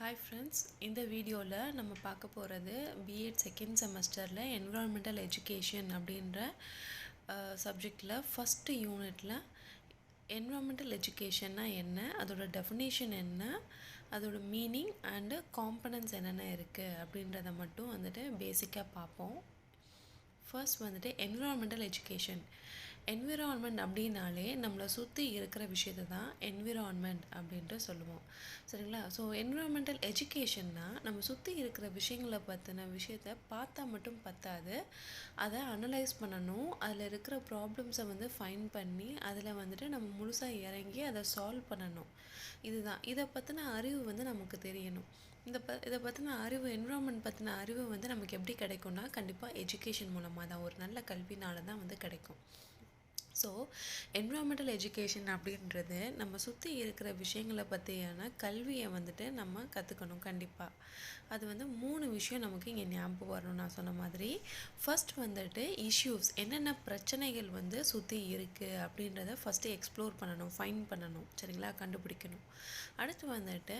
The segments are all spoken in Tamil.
Hi friends, இந்த வீடியோவில் நம்ம பார்க்க போகிறது பிஎட் செகண்ட் செமஸ்டரில் என்விரான்மெண்டல் எஜுகேஷன் அப்படின்ற சப்ஜெக்டில் ஃபஸ்ட்டு யூனிட்டில் என்விரான்மெண்டல் எஜுகேஷன்னா என்ன, அதோட டெஃபினேஷன் என்ன, அதோட மீனிங் அண்டு காம்பனன்ட்ஸ் என்னென்ன இருக்குது அப்படின்றத மட்டும் பேசிக்காக பார்ப்போம். First environmental education. என்விரான்மெண்ட் அப்படின்னாலே நம்மளை சுற்றி இருக்கிற விஷயத்தை தான் என்விரான்மெண்ட் அப்படின்ட்டு சொல்லுவோம், சரிங்களா? ஸோ என்விரான்மெண்டல் எஜுகேஷன்னா நம்ம சுற்றி இருக்கிற விஷயங்களை பற்றின விஷயத்தை பார்த்தா மட்டும் பத்தாது, அதை அனலைஸ் பண்ணணும், அதில் இருக்கிற ப்ராப்ளம்ஸை ஃபைண்ட் பண்ணி அதில் நம்ம முழுசாக இறங்கி அதை சால்வ் பண்ணணும். இதுதான் இதை பற்றின அறிவு நமக்கு தெரியணும். இதை பற்றின அறிவு, என்விரான்மெண்ட் பற்றின அறிவு நமக்கு எப்படி கிடைக்கும்னா கண்டிப்பாக எஜுகேஷன் மூலமாக தான், ஒரு நல்ல கல்வினால தான் கிடைக்கும். ஸோ என்விரான்மெண்டல் எஜுகேஷன் அப்படின்றது நம்ம சுற்றி இருக்கிற விஷயங்களை பற்றியான கல்வியை நம்ம கற்றுக்கணும். கண்டிப்பாக அது 3 விஷயம் நமக்கு இங்கே ஞாபகம் வரணும். நான் சொன்ன மாதிரி ஃபஸ்ட் இஷ்யூஸ், என்னென்ன பிரச்சனைகள் சுற்றி இருக்குது அப்படின்றத ஃபஸ்ட்டு எக்ஸ்ப்ளோர் பண்ணணும், ஃபைண்ட் பண்ணணும், சரிங்களா? கண்டுபிடிக்கணும். அடுத்து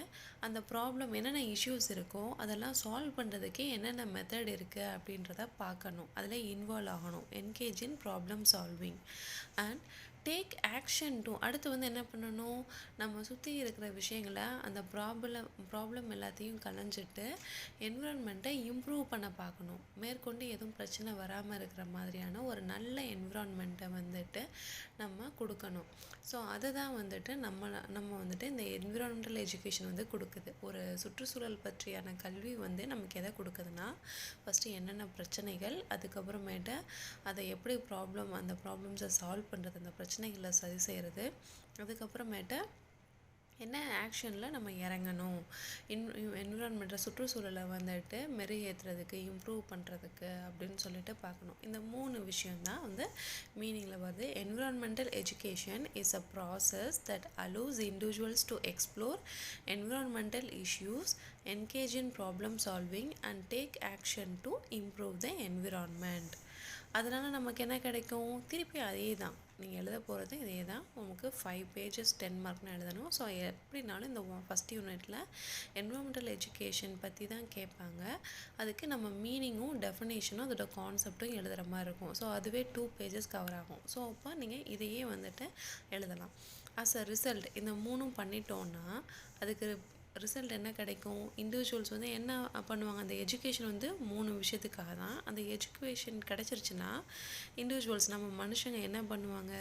அந்த ப்ராப்ளம் என்னென்ன இஷ்யூஸ் இருக்கோ அதெல்லாம் சால்வ் பண்ணுறதுக்கு என்னென்ன மெத்தட் இருக்குது அப்படின்றத பார்க்கணும், அதில் இன்வால்வ் ஆகணும், engage in problem solving and take action to. அடுத்து என்ன பண்ணணும், நம்ம சுற்றி இருக்கிற விஷயங்களை, அந்த ப்ராப்ளம் எல்லாத்தையும் கலைஞ்சிட்டு என்விரான்மெண்ட்டை இம்ப்ரூவ் பண்ண பார்க்கணும். மேற்கொண்டு எதுவும் பிரச்சனை வராமல் இருக்கிற மாதிரியான ஒரு நல்ல என்விரான்மெண்ட்டை நம்ம கொடுக்கணும். ஸோ அதை தான் நம்ம இந்த என்விரான்மெண்டல் எஜுகேஷன் கொடுக்குது. ஒரு சுற்றுச்சூழல் பற்றியான கல்வி நமக்கு எதை கொடுக்குதுன்னா, ஃபஸ்ட்டு என்னென்ன பிரச்சனைகள், அதுக்கப்புறமேட்டு அதை எப்படி அந்த ப்ராப்ளம்ஸை சால்வ் பண்ணுறது, அந்த பிரச்சனைகளை சரி செய்கிறது, அதுக்கப்புறமேட்டு என்ன ஆக்ஷனில் நம்ம இறங்கணும், என்விரான்மெண்ட்டை சுற்றுச்சூழலை மெருகேற்றுறதுக்கு, இம்ப்ரூவ் பண்ணுறதுக்கு அப்படின்னு சொல்லிட்டு பார்க்கணும். இந்த 3 விஷயந்தான் மீனிங்கில் வருது. Environmental education is a process that allows individuals to explore environmental issues, engage in problem solving and take action to improve the environment. அதனால் நமக்கு என்ன கிடைக்கும்? திருப்பி அதே தான், நீங்கள் எழுத போகிறது இதே தான். உங்களுக்கு 5 பேஜஸ் 10 மார்க்னு எழுதணும். ஸோ எப்படினாலும் இந்த ஃபஸ்ட் யூனிட்டில் என்விரான்மெண்டல் எஜுகேஷன் பற்றி தான் கேட்பாங்க. அதுக்கு நம்ம மீனிங்கும் டெஃபினேஷனும் அதோட கான்செப்டும் எழுதுகிற மாதிரி இருக்கும். ஸோ அதுவே 2 பேஜஸ் கவர் ஆகும். ஸோ அப்போ நீங்கள் இதையே எழுதலாம். அஸ் அ ரிசல்ட் இந்த 3 பண்ணிட்டோன்னா அதுக்கு ரிசல்ட் என்ன கிடைக்கும்? இண்டிவிஜுவல்ஸ் என்ன பண்ணுவாங்க, அந்த எஜுகேஷன் 3 விஷயத்துக்காக தான். அந்த எஜுகேஷன் கிடச்சிருச்சுன்னா இண்டிவிஜுவல்ஸ், நம்ம மனுஷங்க என்ன பண்ணுவாங்க,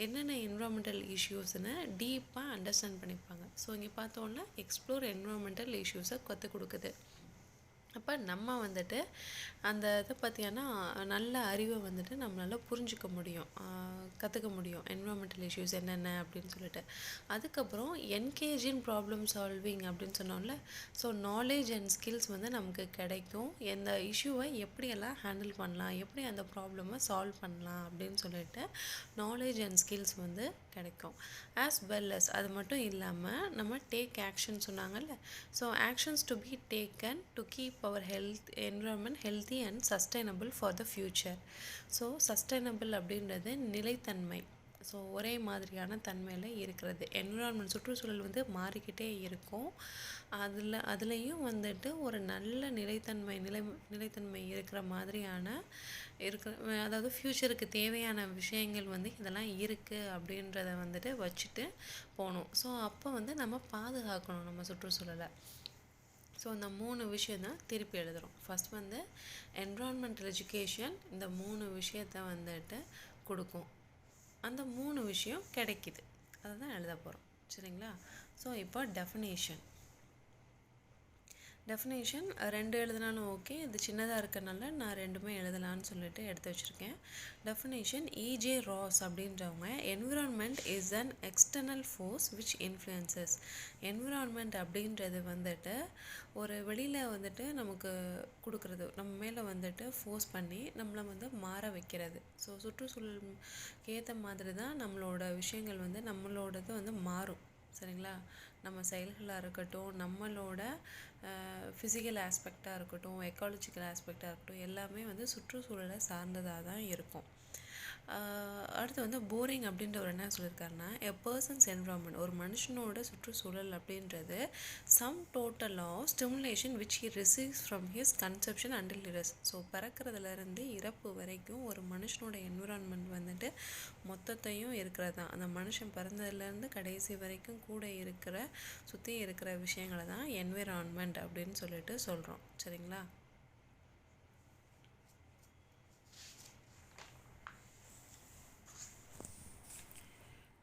என்னென்ன என்விரான்மெண்டல் இஷ்யூஸ்னு டீப்பாக அண்டர்ஸ்டாண்ட் பண்ணிப்பாங்க. ஸோ இங்கே பார்த்தோன்னா எக்ஸ்ப்ளோர் என்விரான்மெண்டல் இஷ்யூஸை கற்றுக் கொடுக்குது. அப்போ நம்ம அந்த இதை பற்றியான நல்ல அறிவை நம்மளால் புரிஞ்சிக்க முடியும், கற்றுக்க முடியும், என்விரான்மெண்டல் இஷ்யூஸ் என்னென்ன அப்படின்னு சொல்லிட்டு. அதுக்கப்புறம் என்கேஜ் இன் ப்ராப்ளம் சால்விங் அப்படின்னு சொன்னோம்ல. ஸோ நாலேஜ் அண்ட் ஸ்கில்ஸ் நமக்கு கிடைக்கும், எந்த இஷ்யூவை எப்படியெல்லாம் ஹேண்டில் பண்ணலாம், எப்படி அந்த ப்ராப்ளமை சால்வ் பண்ணலாம் அப்படின்னு சொல்லிட்டு நாலேஜ் அண்ட் ஸ்கில்ஸ் கிடைக்கும். ஆஸ் வெல் அஸ் அது மட்டும் இல்லாமல் நம்ம டேக் ஆக்ஷன் சொன்னாங்கல்ல. So actions to be taken to keep our environment healthy and sustainable for the future. So sustainable அப்படின்றது நிலைத்தன்மை. ஸோ ஒரே மாதிரியான தன்மையில் இருக்கிறது. என்விரான்மெண்ட் சுற்றுச்சூழல் மாறிக்கிட்டே இருக்கும். அதுலேயும் ஒரு நல்ல நிலைத்தன்மை இருக்கிற மாதிரியான அதாவது ஃப்யூச்சருக்கு தேவையான விஷயங்கள் இதெல்லாம் இருக்குது அப்படின்றத வச்சுட்டு போகணும். ஸோ அப்போ நம்ம பாதுகாக்கணும் நம்ம சுற்றுச்சூழலை. ஸோ இந்த 3 விஷயம் தான் திருப்பி எழுதுகிறோம். ஃபஸ்ட் என்விரான்மெண்டல் எஜுகேஷன் இந்த 3 விஷயத்தை கொடுக்கும். அந்த 3 விஷயம் கிடைக்கிது, அதை தான் எழுத போகிறோம், சரிங்களா? ஸோ இப்போ டெஃபினேஷன் 2 எழுதினாலும் ஓகே, இது சின்னதாக இருக்கனால நான் 2மே எழுதலான்னு சொல்லிட்டு எடுத்து வச்சுருக்கேன். டெஃபினேஷன் இஜே ராஸ் அப்படின்றவங்க, environment is an external force which influences. Environment அப்படின்றது ஒரு வெளியில் நமக்கு கொடுக்குறது, நம்ம மேலே ஃபோர்ஸ் பண்ணி நம்மளை மாற வைக்கிறது. ஸோ சுற்றுச்சூழலுக்கு ஏற்ற மாதிரி தான் நம்மளோட விஷயங்கள் நம்மளோடது மாறும், சரிங்களா? நம்ம செயல்களாக இருக்கட்டும், நம்மளோட ஃபிசிக்கல் ஆஸ்பெக்டாக இருக்கட்டும், எக்காலஜிக்கல் ஆஸ்பெக்டாக இருக்கட்டும், எல்லாமே சுற்றுச்சூழலை சார்ந்ததாக தான் இருக்கும். அடுத்து வந்து போரிங் அப்படின்றவர் என்ன சொல்லியிருக்காருன்னா எ பர்சன்ஸ் என்விரான்மெண்ட், ஒரு மனுஷனோட சுற்றுச்சூழல் அப்படின்றது sum total of stimulation which he receives from his conception until இரஸ். ஸோ பிறக்கிறதுலேருந்து இறப்பு வரைக்கும் ஒரு மனுஷனோட என்விரான்மெண்ட் வந்துட்டு மொத்தத்தையும் இருக்கிறது தான். அந்த மனுஷன் பிறந்ததுலேருந்து கடைசி வரைக்கும் கூட இருக்கிற சுற்றி இருக்கிற விஷயங்களை தான் என்விரான்மெண்ட் அப்படின்னு சொல்லிட்டு சொல்கிறோம். சரிங்களா?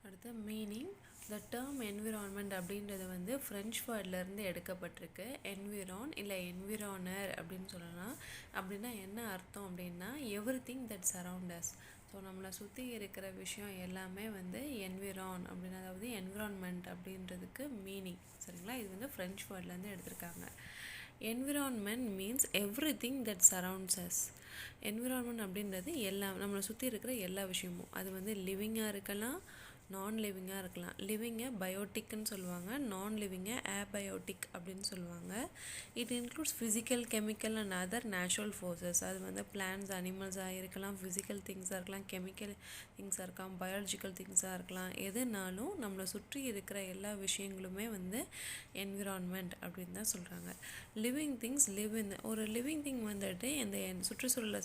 அடுத்த மீனிங், த டேர்ம் என்விரான்மெண்ட் அப்படின்றது வந்து ஃப்ரெஞ்ச் வேர்ட்லேருந்து எடுக்கப்பட்டிருக்கு. என்விரான் இல்லை என்விரானர் அப்படின்னு சொல்லலாம். அப்படின்னா என்ன அர்த்தம் அப்படின்னா everything that surround us. So நம்மளை சுற்றி இருக்கிற விஷயம் எல்லாமே வந்து என்விரான் அப்படின்னு, அதாவது என்விரான்மெண்ட் அப்படின்றதுக்கு மீனிங். சரிங்களா? இது வந்து ஃப்ரெஞ்ச் வேர்ட்லேருந்து எடுத்திருக்காங்க. Environment means everything that surrounds us. Environment அப்படின்றது நம்மளை சுற்றி இருக்கிற எல்லா விஷயமும். அது வந்து லிவிங்காக இருக்கலாம், நான் லிவிங்காக இருக்கலாம். லிவிங்கை பயோட்டிக்னு சொல்லுவாங்க, நான் லிவிங்கை ஏபயோட்டிக் அப்படின்னு சொல்லுவாங்க. It includes physical, chemical and other natural forces. அது வந்து பிளான்ஸ், அனிமல்ஸாக இருக்கலாம், ஃபிசிக்கல் திங்ஸாக இருக்கலாம், கெமிக்கல் திங்ஸாக இருக்கலாம், பயாலஜிக்கல் திங்ஸாக இருக்கலாம். எதுனாலும் நம்மளை சுற்றி இருக்கிற எல்லா விஷயங்களுமே வந்து என்விரான்மெண்ட் அப்படின்னு தான் சொல்கிறாங்க. லிவிங் திங்ஸ் லிவ் இன், ஒரு லிவிங் திங் வந்துட்டு இந்த சுற்றுச்சூழலை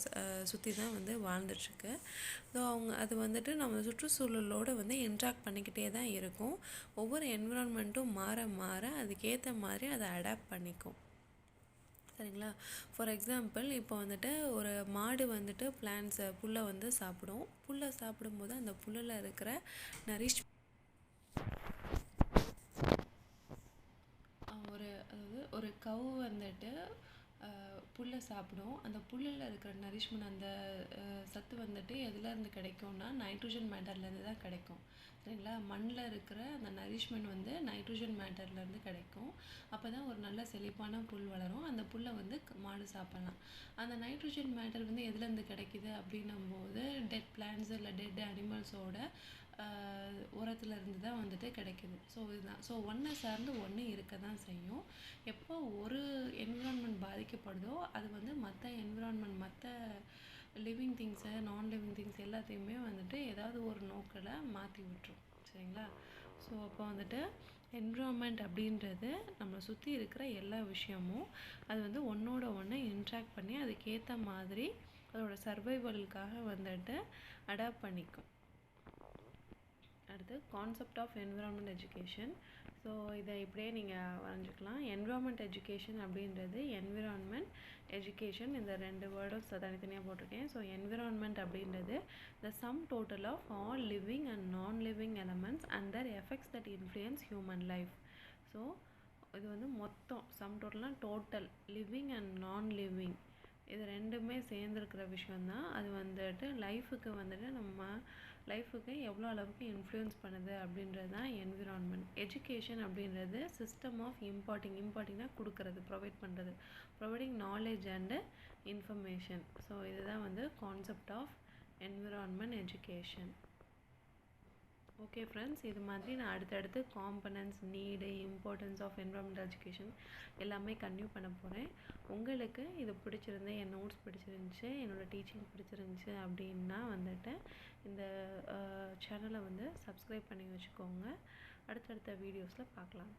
சுற்றி தான் வந்து வாழ்ந்துட்டுருக்கு. ஸோ அது வந்துட்டு நம்ம சுற்றுச்சூழலோடு வந்து இன்ட்ராக்ட் பண்ணிக்கிட்டே தான் இருக்கும். ஒவ்வொரு என்விரான்மெண்ட்டும் மாற மாற அதுக்கேற்ற மாதிரி அதை அடாப்ட் பண்ணிக்கும். சரிங்களா? ஃபார் எக்ஸாம்பிள், இப்போ வந்துட்டு ஒரு மாடு வந்துட்டு பிளான்ட்ஸை, புல்லை வந்து சாப்பிடும். புல்லை சாப்பிடும்போது அந்த புல்லில் இருக்கிற நரிஷ் ஒரு கவு வந்துட்டு புல்லை சாப்பிடும். அந்த புல்லில் இருக்கிற நரிஷ்மெண்ட், அந்த சத்து வந்துட்டு எதுலேருந்து கிடைக்கும்னா நைட்ரோஜன் மேட்டர்லேருந்து தான் கிடைக்கும். சரிங்களா? மண்ணில் இருக்கிற அந்த நரிஷ்மெண்ட் வந்து நைட்ரோஜன் மேட்டர்லேருந்து கிடைக்கும். அப்போ தான் ஒரு நல்ல செழிப்பான புல் வளரும். அந்த புல்லை வந்து மாடு சாப்பிட்லாம். அந்த நைட்ரோஜன் மேட்டர் வந்து எதுலேருந்து கிடைக்கிது அப்படின்னும்போது டெட் பிளான்ட்ஸ் இல்லை டெட் அனிமல்ஸோட உரத்தில் இருந்து தான் வந்துட்டு கிடைக்கிது. ஸோ இதுதான். ஸோ ஒன்றை சார்ந்து ஒன்று இருக்க தான் செய்யும். எப்போ ஒரு என்விரான்மெண்ட் பாதிக்கப்படுதோ அது வந்து மற்ற என்விரான்மெண்ட், மற்ற லிவிங் திங்ஸை, நான் லிவிங் திங்ஸ் எல்லாத்தையுமே வந்துட்டு ஏதாவது ஒரு நோக்கில் மாற்றி விட்டுரும். சரிங்களா? ஸோ அப்போ வந்துட்டு என்விரான்மெண்ட் அப்படின்றது நம்மளை சுற்றி இருக்கிற எல்லா விஷயமும் அது வந்து ஒன்றோட ஒன்று இன்ட்ராக்ட் பண்ணி அதுக்கேற்ற மாதிரி அதோட சர்வைவலுக்காக வந்துட்டு அடாப்ட் பண்ணிக்கும். அடுத்து concept of environment education. So இதை இப்படியே நீங்கள் வரைஞ்சிக்கலாம். என்விரான்மெண்ட் எஜுகேஷன் அப்படின்றது என்விரான்மெண்ட் எஜுகேஷன், இந்த ரெண்டு வேர்டும் தனித்தனியாக போட்டிருக்கேன். ஸோ என்விரான்மெண்ட் அப்படின்றது the sum total of all living and non living elements and their effects that influence human life. So இது வந்து மொத்தம் சம் டோட்டல்னால் total living and non living, இது ரெண்டுமே சேர்ந்துருக்கிற விஷயந்தான். அது வந்துட்டு லைஃபுக்கு வந்துட்டு நம்ம லைஃபுக்கு எவ்வளோ அளவுக்கு இன்ஃப்ளூயன்ஸ் பண்ணுது அப்படின்றது தான் என்விரான்மெண்ட். எஜுகேஷன் அப்படின்றது சிஸ்டம் ஆஃப் இம்பார்ட்டிங்னா கொடுக்கறது, ப்ரொவைட் பண்ணுறது, providing knowledge and information. So இதுதான் வந்து concept of environment education. Okay friends, இது மாதிரி நான் அடுத்தடுத்து components, need, importance of environmental education எல்லாமே கன்டினியூ பண்ண போகிறேன். உங்களுக்கு இது பிடிச்சிருந்து, என் நோட்ஸ் பிடிச்சிருந்துச்சு, என்னோடய டீச்சிங் பிடிச்சிருந்துச்சு அப்படின்னா வந்துட்டு இந்த சேனலை வந்து சப்ஸ்கிரைப் பண்ணி வச்சுக்கோங்க. அடுத்தடுத்த வீடியோஸில் பார்க்கலாம்.